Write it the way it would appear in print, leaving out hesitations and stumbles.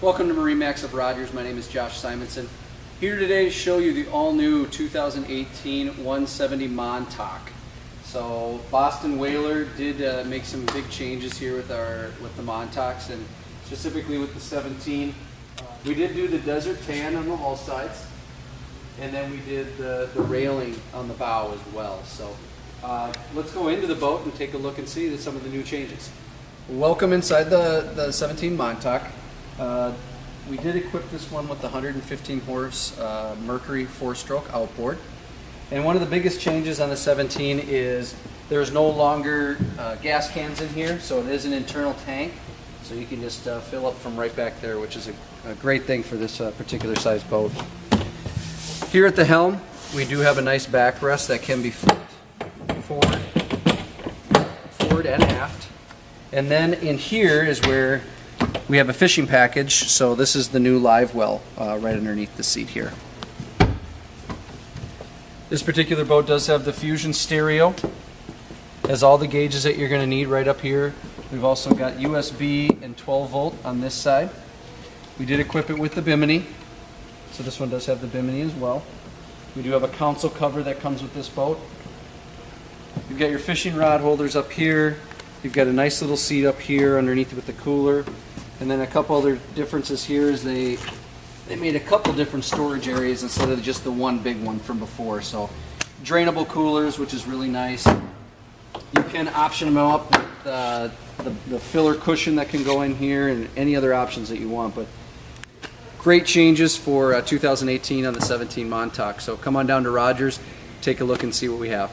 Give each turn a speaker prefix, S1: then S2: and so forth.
S1: Welcome to MarineMax of Rogers. My name is Josh Simonson. Here today to show you the all-new 2018 170 Montauk. So Boston Whaler did make some big changes here with the Montauks, and specifically with the 17. We did do the desert tan on the hull sides, and then we did the railing on the bow as well. So let's go into the boat and take a look and see some of the new changes. Welcome inside the 17 Montauk. We did equip this one with the 115 horse Mercury 4-stroke outboard. And one of the biggest changes on the 17 is there's no longer gas cans in here, so it is an internal tank. So you can just fill up from right back there, which is a great thing for this particular size boat. Here at the helm, we do have a nice backrest that can be flipped forward and aft. And then in here is where we have a fishing package, so this is the new live well right underneath the seat here. This particular boat does have the Fusion stereo, has all the gauges that you're going to need right up here. We've also got USB and 12 volt on this side. We did equip it with the bimini, so this one does have the bimini as well. We do have a console cover that comes with this boat. You've got your fishing rod holders up here. You've got a nice little seat up here underneath with the cooler. And then a couple other differences here is they made a couple different storage areas instead of just the one big one from before. So drainable coolers, which is really nice. You can option them up with the filler cushion that can go in here and any other options that you want. But great changes for 2018 on the 17 Montauk. So come on down to Rogers, take a look and see what we have.